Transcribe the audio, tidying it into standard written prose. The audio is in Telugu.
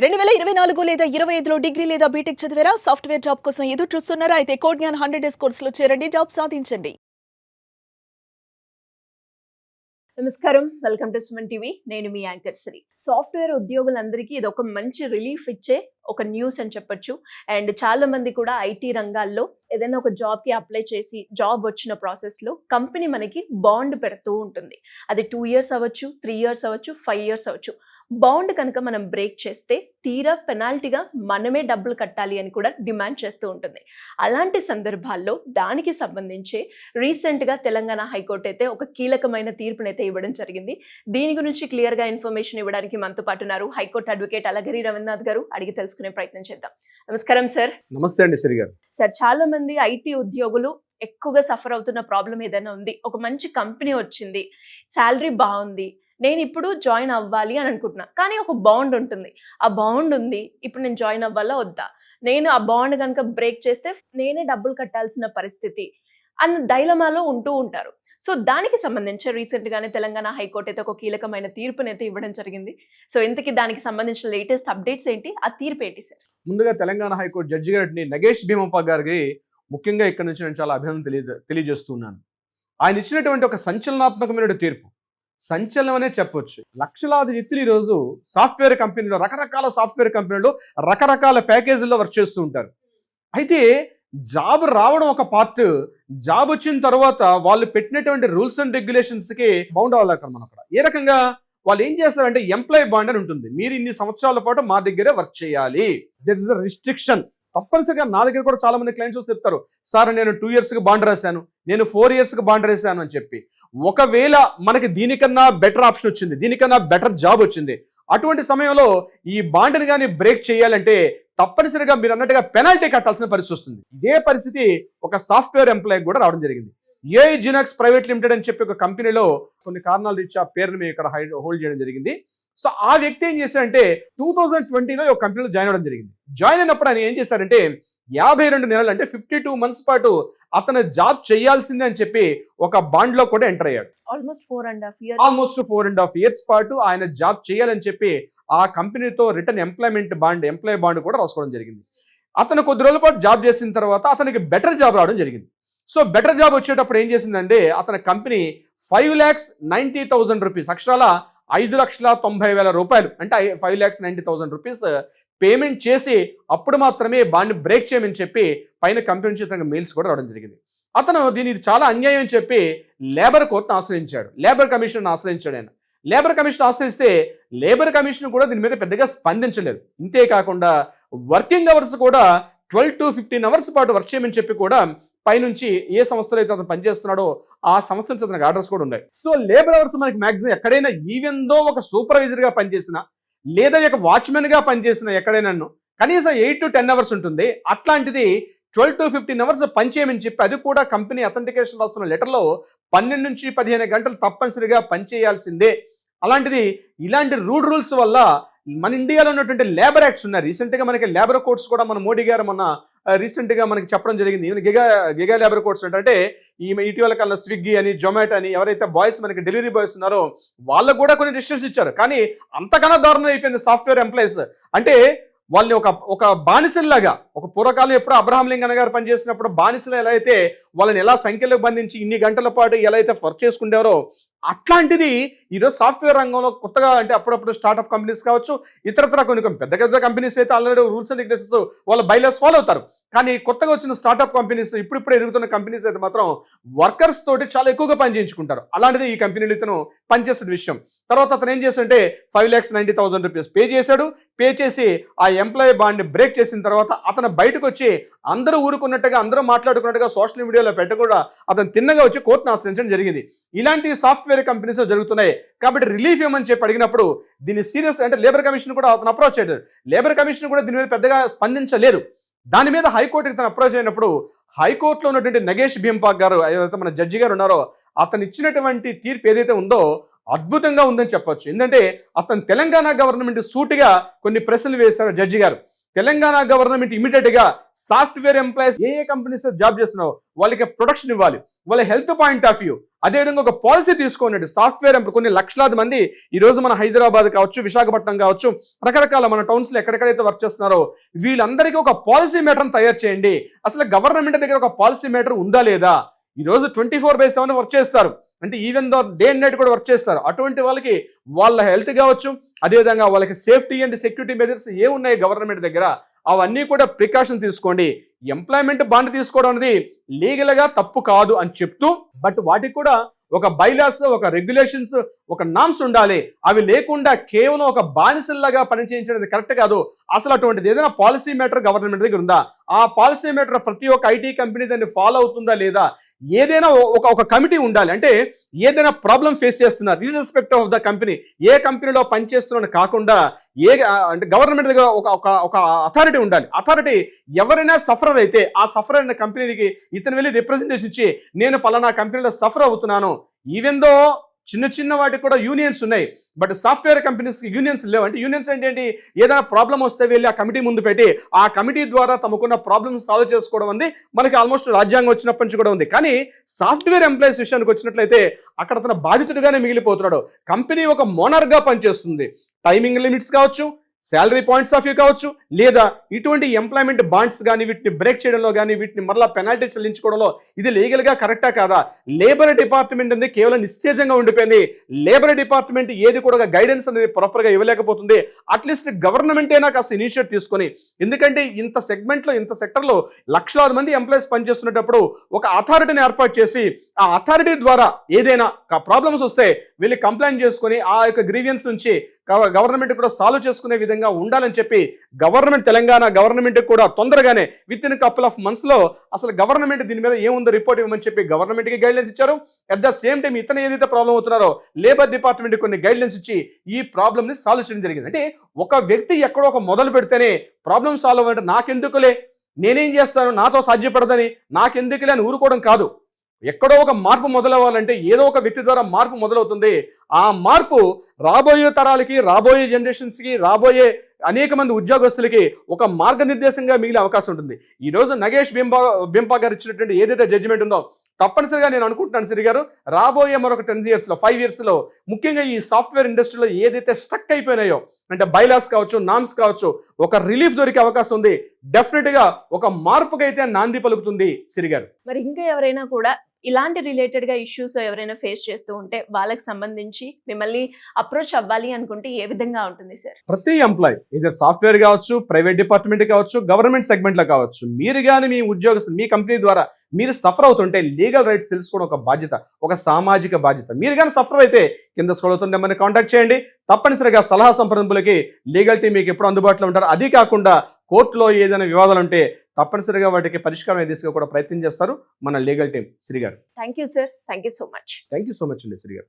2024 లేదా 25లో డిగ్రీ లేదా బీటెక్ చదివారా? సాఫ్ట్‌వేర్ జాబ్ కోసం ఎదురు చూస్తున్నారా? అయితే కోడ్ జ్ఞాన్ 100 డేస్ కోర్సులో చేరండి. జాబ్ సాధించండి. నమస్కారం, వెల్కమ్ టు సుమన్ టీవీ. నేను మీ యాంకర్ శ్రీ. సాఫ్ట్‌వేర్ ఉద్యోగులందరికీ ఇది ఒక మంచి రిలీఫ్ ఇచ్చే ఒక న్యూస్ అని చెప్పొచ్చు. అండ్ చాలా మంది కూడా ఐటీ రంగాల్లో ఏదైనా ఒక జాబ్‌కి అప్లై చేసి జాబ్ వచ్చిన ప్రాసెస్‌లో కంపెనీ మనకి బాండ్ పెడుతూ ఉంటుంది. అది 2 ఇయర్స్ అవ్వచ్చు, 3 ఇయర్స్ అవ్వచ్చు, 5 ఇయర్స్ అవ్వచ్చు. బాండ్ కనుక మనం బ్రేక్ చేస్తే తీరా పెనాల్టీగా మనమే డబ్బులు కట్టాలి అని కూడా డిమాండ్ చేస్తూ ఉంటుంది. అలాంటి సందర్భాల్లో దానికి సంబంధించి రీసెంట్గా తెలంగాణ హైకోర్టు అయితే ఒక కీలకమైన తీర్పునైతే ఇవ్వడం జరిగింది. దీని గురించి క్లియర్గా ఇన్ఫర్మేషన్ ఇవ్వడానికి మనతో పాటు ఉన్నారు హైకోర్టు అడ్వకేట్ అలగిరి రవీంద్రనాథ్ గారు. అడిగి తెలుసుకునే ప్రయత్నం చేద్దాం. నమస్కారం సార్. నమస్తే అండి శ్రీ గారు. సార్, చాలా మంది ఐటీ ఉద్యోగులు ఎక్కువగా సఫర్ అవుతున్న ప్రాబ్లం ఏదైనా ఉంది. ఒక మంచి కంపెనీ వచ్చింది, శాలరీ బాగుంది, నేను ఇప్పుడు జాయిన్ అవ్వాలి అని అనుకుంటున్నా, కానీ ఒక బాండ్ ఉంటుంది. ఆ బాండ్ ఉంది, ఇప్పుడు నేను జాయిన్ అవ్వాలా వద్దా, నేను ఆ బాండ్ కనుక బ్రేక్ చేస్తే నేనే డబ్బులు కట్టాల్సిన పరిస్థితి అన్న డైలమాలో ఉంటూ ఉంటారు. సో దానికి సంబంధించి రీసెంట్ గానే తెలంగాణ హైకోర్టు అయితే ఒక కీలకమైన తీర్పునైతే ఇవ్వడం జరిగింది. సో ఇంతకీ దానికి సంబంధించిన లేటెస్ట్ అప్డేట్స్ ఏంటి, ఆ తీర్పు ఏంటి సార్? ముందుగా తెలంగాణ హైకోర్టు జడ్జి గారిని నగేష్ భీమప్ప గారికి ముఖ్యంగా ఇక్కడ నుంచి నేను చాలా అభినందన తెలియజేస్తున్నాను. ఆయన ఇచ్చినటువంటి ఒక సంచలనాత్మకమైన తీర్పు, సంచలనం అనే చెప్పొచ్చు. లక్షలాది వ్యక్తులు ఈరోజు సాఫ్ట్వేర్ కంపెనీలో, రకరకాల సాఫ్ట్వేర్ కంపెనీలో రకరకాల ప్యాకేజీల్లో వర్క్ చేస్తూ ఉంటారు. అయితే జాబ్ రావడం ఒక పార్ట్, జాబ్ వచ్చిన తర్వాత వాళ్ళు పెట్టినటువంటి రూల్స్ అండ్ రెగ్యులేషన్స్కి బౌండ్ అవ్వాలి. మనం అక్కడ ఏ రకంగా వాళ్ళు ఏం చేస్తారంటే ఎంప్లాయీ బాండ్ అని ఉంటుంది. మీరు ఇన్ని సంవత్సరాల పాటు మా దగ్గరే వర్క్ చేయాలి, దట్ ఇస్ ద రిస్ట్రిక్షన్. తప్పనిసరిగా నా దగ్గర కూడా చాలా మంది క్లయింట్స్ వస్తే చెప్తారు, సార్ నేను 2 ఇయర్స్కి బాండ్ రాశాను, నేను 4 ఇయర్స్కి బాండ్ రాశాను అని చెప్పి. ఒకవేళ మనకి దీనికన్నా బెటర్ ఆప్షన్ వచ్చింది, దీనికన్నా బెటర్ జాబ్ వచ్చింది, అటువంటి సమయంలో ఈ బాండ్ని కానీ బ్రేక్ చేయాలంటే తప్పనిసరిగా మీరు అన్నట్టుగా పెనాల్టీ కట్టాల్సిన పరిస్థితి వస్తుంది. ఇదే పరిస్థితి ఒక సాఫ్ట్వేర్ ఎంప్లాయీ కూడా రావడం జరిగింది. ఏఐ జినాక్స్ ప్రైవేట్ లిమిటెడ్ అని చెప్పి ఒక కంపెనీలో కొన్ని కారణాలు ఇచ్చి ఆ పేరుని మేము ఇక్కడ హోల్డ్ చేయడం జరిగింది. సో ఆ వ్యక్తి ఏం చేశారంటే 2020లో ఒక కంపెనీలో జాయిన్ అవ్వడం జరిగింది. జాయిన్ అయినప్పుడు ఆయన ఏం చేశారంటే 52 నెలలు అంటే 52 మంత్స్ పాటు అతను జాబ్ చేయాల్సిందే అని చెప్పి ఒక బాండ్ లో కూడా ఎంటర్ అయ్యాడు. ఆల్మోస్ట్ 4.5 ఇయర్స్ పాటు ఆయన జాబ్ చేయాలని చెప్పి ఆ కంపెనీతో రిటర్న్ ఎంప్లాయీ బాండ్ కూడా రాసుకోవడం జరిగింది. అతను కొద్ది రోజుల పాటు జాబ్ చేసిన తర్వాత అతనికి బెటర్ జాబ్ రావడం జరిగింది. సో బెటర్ జాబ్ వచ్చేటప్పుడు ఏం చేసిందంటే అతని కంపెనీ 5,90,000 రూపీస్, అక్షరాల 5,90,000 రూపాయలు, అంటే 5,90,000 రూపీస్ పేమెంట్ చేసి అప్పుడు మాత్రమే బాండ్ బ్రేక్ చేయమని చెప్పి పైన కంపెనీ నుంచి అతనికి మెయిల్స్ కూడా రావడం జరిగింది. అతను దీని ఇది చాలా అన్యాయం అని చెప్పి లేబర్ కోర్టును ఆశ్రయించాడు, లేబర్ కమిషన్ ఆశ్రయించాడు. ఆయన లేబర్ కమిషన్ ఆశ్రయిస్తే లేబర్ కమిషన్ కూడా దీని మీద పెద్దగా స్పందించలేదు. ఇంతేకాకుండా వర్కింగ్ అవర్స్ కూడా 12 to 15 అవర్స్ పాటు వర్క్ చేయమని చెప్పి కూడా పైనుంచి ఏ సంస్థలో అయితే అతను పనిచేస్తున్నాడో ఆ సంస్థ నుంచి అతనికి ఆర్డర్స్ కూడా ఉన్నాయి. సో లేబర్ అవర్స్ మనకి మ్యాక్సిమం ఎక్కడైనా, ఈవెన్ దో ఒక సూపర్వైజర్గా పనిచేసిన లేదా ఒక వాచ్మెన్గా పనిచేసిన ఎక్కడైనా కనీసం 8 to 10 అవర్స్ ఉంటుంది. అట్లాంటిది 12 to 15 అవర్స్ పనిచేయమని చెప్పి అది కూడా కంపెనీ అథెంటికేషన్ రాస్తున్న లెటర్లో 12 నుంచి 15 గంటలు తప్పనిసరిగా పనిచేయాల్సిందే. అలాంటిది ఇలాంటి రూల్స్ వల్ల మన ఇండియాలో ఉన్నటువంటి లేబర్ యాక్ట్స్ ఉన్నాయి. రీసెంట్గా మనకి లేబర్ కోడ్స్ కూడా మన మోడీ గారు మొన్న రీసెంట్గా మనకి చెప్పడం జరిగింది. గిగా లేబర్ కోడ్స్ అంటే ఈ ఇటీవల కాలంలో స్విగ్గీ అని, జొమాటో అని ఎవరైతే బాయ్స్ మనకి డెలివరీ బాయ్స్ ఉన్నారో వాళ్ళకు కూడా కొన్ని రిస్ట్రిక్షన్స్ ఇచ్చారు. కానీ అంతకన్నా దారుణం అయిపోయింది సాఫ్ట్వేర్ ఎంప్లాయీస్. అంటే వాళ్ళని ఒక బానిసల్లాగా, ఒక పూర్వకాలం ఎప్పుడు అబ్రహాం లింకన్ గారు పనిచేసినప్పుడు బానిసలు ఎలా అయితే వాళ్ళని ఎలా సంఖ్యలో బంధించి ఇన్ని గంటల పాటు ఎలా అయితే వర్క్ చేసుకుంటారో అట్లాంటిది ఈరోజు సాఫ్ట్వేర్ రంగంలో కొత్తగా, అంటే అప్పుడప్పుడు స్టార్ట్అప్ కంపెనీస్ కావచ్చు, ఇతరత్ర కొన్ని పెద్ద కంపెనీస్ అయితే ఆల్రెడీ రూల్స్ అండ్ రెగ్యులేషన్స్ వాళ్ళ బైలాస్ ఫాలో అవుతారు. కానీ కొత్తగా వచ్చిన స్టార్ట్అప్ కంపెనీస్, ఇప్పుడు ఎదుగుతున్న కంపెనీస్ అయితే మాత్రం వర్కర్స్ తోటి చాలా ఎక్కువగా పని చేయించుకుంటారు. అలాంటిది ఈ కంపెనీలు ఇతను పనిచేసిన విషయం. తర్వాత అతను ఏం చేశాడంటే 5,90,000 రూపీస్ పే చేశాడు. పే చేసి ఆ ఎంప్లాయీ బాండ్ బ్రేక్ చేసిన తర్వాత అతను బయటకు వచ్చి అందరూ ఊరుకున్నట్టుగా, అందరూ మాట్లాడుకున్నట్టుగా సోషల్ మీడియాలో పెట్టకుండా అతను తిన్నగా వచ్చి కోర్టును ఆశ్రయించడం జరిగింది. ఇలాంటి సాఫ్ట్వేర్ కంపెనీస్ జరుగుతున్నాయి కాబట్టి రిలీఫ్ ఇవ్వమని చెప్పి అడిగినప్పుడు దీన్ని సీరియస్, అంటే లేబర్ కమిషన్ కూడా అతను అప్రోచ్ అయ్యాడు. లేబర్ కమిషన్ కూడా దీని మీద పెద్దగా స్పందించలేదు. దాని మీద హైకోర్టుకి తను అప్రోచ్ అయినప్పుడు హైకోర్టులో ఉన్నటువంటి నగేష్ భీంపాక్ గారు, ఏదైతే మన జడ్జి గారు ఉన్నారో, అతను ఇచ్చినటువంటి తీర్పు ఏదైతే ఉందో అద్భుతంగా ఉందని చెప్పొచ్చు. ఎందుకంటే అతను తెలంగాణ గవర్నమెంట్ సూటిగా కొన్ని ప్రశ్నలు వేశారు జడ్జి గారు. తెలంగాణ గవర్నమెంట్ ఇమీడియట్ గా సాఫ్ట్వేర్ ఎంప్లాయీస్ ఏ కంపెనీస్ జాబ్ చేస్తున్నారో వాళ్ళకి ప్రొటెక్షన్ ఇవ్వాలి, వాళ్ళ హెల్త్ పాయింట్ ఆఫ్ వ్యూ అదేవిధంగా ఒక పాలసీ తీసుకోండి. సాఫ్ట్వేర్ కొన్ని లక్షలాది మంది ఈ రోజు మన హైదరాబాద్ కావచ్చు, విశాఖపట్నం కావచ్చు, రకరకాల మన టౌన్స్ లో ఎక్కడెక్కడైతే వర్క్ చేస్తున్నారో వీళ్ళందరికీ ఒక పాలసీ మేటర్ తయారు చేయండి. అసలు గవర్నమెంట్ దగ్గర ఒక పాలసీ మేటర్ ఉందా లేదా? ఈ రోజు 24/7 వర్క్ చేస్తారు, అంటే even though day and night కూడా వర్క్ చేస్తారు. అటువంటి వాళ్ళకి వాళ్ళ హెల్త్ కావచ్చు, అదేవిధంగా వాళ్ళకి సేఫ్టీ అండ్ సెక్యూరిటీ మెజర్స్ ఏమున్నాయి గవర్నమెంట్ దగ్గర, అవన్నీ కూడా ప్రికాషన్ తీసుకోండి. ఎంప్లాయ్మెంట్ బాండ్ తీసుకోవడం అనేది లీగల్గా తప్పు కాదు అని చెప్తూ, బట్ వాటికి కూడా ఒక బైలాస్, ఒక రెగ్యులేషన్స్, ఒక నామ్స్ ఉండాలి. అవి లేకుండా కేవలం ఒక బానిసల్లాగా పనిచేయించడం కరెక్ట్ కాదు. అసలు అటువంటిది ఏదైనా పాలసీ మేటర్ గవర్నమెంట్ దగ్గర ఉందా? ఆ పాలసీ మేటర్ ప్రతి ఒక్క ఐటీ కంపెనీ దాన్ని ఫాలో అవుతుందా లేదా? ఏదైనా ఒక కమిటీ ఉండాలి. అంటే ఏదైనా ప్రాబ్లం ఫేస్ చేస్తున్నారు ఇర్రెస్పెక్టివ్ ఆఫ్ ద కంపెనీ, ఏ కంపెనీలో పనిచేస్తున్నారని కాకుండా అంటే గవర్నమెంట్ దగ్గర ఒక అథారిటీ ఉండాలి. అథారిటీ ఎవరైనా సఫరర్ అయితే ఆ సఫర్ అయిన కంపెనీకి ఇతను వెళ్ళి రిప్రజెంటేషన్ ఇచ్చి నేను పలానా కంపెనీలో సఫర్ అవుతున్నాను, ఈవెన్ దో చిన్న చిన్న వాటికి కూడా యూనియన్స్ ఉన్నాయి, బట్ సాఫ్ట్వేర్ కంపెనీస్కి యూనియన్స్ లేవు. అంటే యూనియన్స్ ఏంటి? ఏదైనా ప్రాబ్లం వస్తే వెళ్ళి ఆ కమిటీ ముందు పెట్టి ఆ కమిటీ ద్వారా తమకున్న ప్రాబ్లమ్స్ సాల్వ్ చేసుకోవడం ఉంది మనకి ఆల్మోస్ట్ రాజ్యాంగం వచ్చినప్పటి నుంచి కూడా ఉంది. కానీ సాఫ్ట్వేర్ ఎంప్లాయీస్ విషయానికి వచ్చినట్లయితే అక్కడ తన బాధితుడిగానే మిగిలిపోతున్నాడు. కంపెనీ ఒక మోనర్గా పనిచేస్తుంది. టైమింగ్ లిమిట్స్ కావచ్చు, శాలరీ పాయింట్స్ ఆఫ్ వ్యూ కావచ్చు, లేదా ఇటువంటి ఎంప్లాయ్మెంట్ బాండ్స్ కానీ వీటిని బ్రేక్ చేయడంలో కానీ వీటిని మరలా పెనాల్టీ చెల్లించుకోవడంలో ఇది లీగల్గా కరెక్టా కాదా? లేబర్ డిపార్ట్మెంట్ అనేది కేవలం నిశ్చేజంగా ఉండిపోయింది. లేబర్ డిపార్ట్మెంట్ ఏది కూడా గైడెన్స్ అనేది ప్రాపర్గా ఇవ్వలేకపోతుంది. అట్లీస్ట్ గవర్నమెంట్ అయినా కాస్త ఇనిషియేట్ తీసుకొని, ఎందుకంటే ఇంత సెగ్మెంట్లో ఇంత సెక్టర్లో లక్షలాది మంది ఎంప్లాయీస్ పనిచేస్తున్నప్పుడు ఒక అథారిటీని ఏర్పాటు చేసి ఆ అథారిటీ ద్వారా ఏదైనా ప్రాబ్లమ్స్ వస్తే వీళ్ళు కంప్లైంట్ చేసుకొని ఆ యొక్క గ్రీవియన్స్ నుంచి గవర్నమెంట్ కూడా సాల్వ్ చేసుకునే విధంగా ఉండాలని చెప్పి తెలంగాణ గవర్నమెంట్ కూడా తొందరగానే with in couple of months లో అసలు గవర్నమెంట్ దీని మీద ఏముందో రిపోర్ట్ ఇవ్వమని చెప్పి గవర్నమెంట్ కి గైడ్లైన్స్ ఇచ్చారు. అట్ ద సేమ్ టైం ఇతను ఏదైతే ప్రాబ్లం అవుతున్నారో లేబర్ డిపార్ట్మెంట్ కొన్ని గైడ్లైన్స్ ఇచ్చి ఈ ప్రాబ్లమ్ ని సాల్వ్ చేయడం జరిగింది. అంటే ఒక వ్యక్తి ఎక్కడో ఒక మొదలు పెడితేనే ప్రాబ్లం సాల్వ్ అవ్వంటే నాకెందుకులే, నేనేం చేస్తాను, నాతో సాధ్యపడదని, నాకెందుకులే అని ఊరుకోవడం కాదు. ఎక్కడో ఒక మార్పు మొదలవ్వాలంటే ఏదో ఒక వ్యక్తి ద్వారా మార్పు మొదలవుతుంది. ఆ మార్పు రాబోయే తరాలకి, రాబోయే జనరేషన్స్కి, రాబోయే అనేక మంది ఉద్యోగస్తులకి ఒక మార్గనిర్దేశంగా మిగిలే అవకాశం ఉంటుంది. ఈ రోజు నగేష్ బింపా గారు ఇచ్చినటువంటి ఏదైతే జడ్జిమెంట్ ఉందో తప్పనిసరిగా నేను అనుకుంటున్నాను సిరి గారు, రాబోయే మరొక 10 years లో 5 years లో ముఖ్యంగా ఈ సాఫ్ట్వేర్ ఇండస్ట్రీలో ఏదైతే స్టక్ అయిపోయినాయో అంటే బైలాస్ కావచ్చు, నామ్స్ కావచ్చు, ఒక రిలీఫ్ దొరికే అవకాశం ఉంది. డెఫినెట్ గా ఒక మార్పుకైతే నాంది పలుకుతుంది సిరి గారు. మరి ఇంకా ఎవరైనా కూడా ఇలాంటి రిలేటెడ్ గా ఇష్యూస్ ఎవరైనా ఫేస్ చేస్తూ ఉంటే వాళ్ళకి సంబంధించి మిమ్మల్ని అప్రోచ్ అవ్వాలి అనుకుంటే ఏ విధంగా ఉంటుంది సార్? ప్రతి ఎంప్లాయీ ఇది సాఫ్ట్వేర్ కావచ్చు, ప్రైవేట్ డిపార్ట్మెంట్ కావచ్చు, గవర్నమెంట్ సెగ్మెంట్ లో కావచ్చు, మీరు కానీ మీ ఉద్యోగస్తులు మీ కంపెనీ ద్వారా మీరు సఫర్ అవుతుంటే లీగల్ రైట్స్ తెలుసుకోవడం ఒక బాధ్యత, ఒక సామాజిక బాధ్యత. మీరు కానీ సఫర్ అయితే కింద స్క్రోల్ అవుతుంటే మనని కాంటాక్ట్ చేయండి. తప్పనిసరిగా సలహా సంప్రదింపులకి లీగల్ టీం మీకు ఎప్పుడు అందుబాటులో ఉంటారు. అది కాకుండా కోర్టులో ఏదైనా వివాదాలు ఉంటే తప్పనిసరిగా వాటికి పరిష్కారం దిశగా కూడా ప్రయత్నం చేస్తారు మన లీగల్ టీం. శ్రీ గారు, thank you sir, thank you so much. Thank you so much అండి శ్రీ గారు.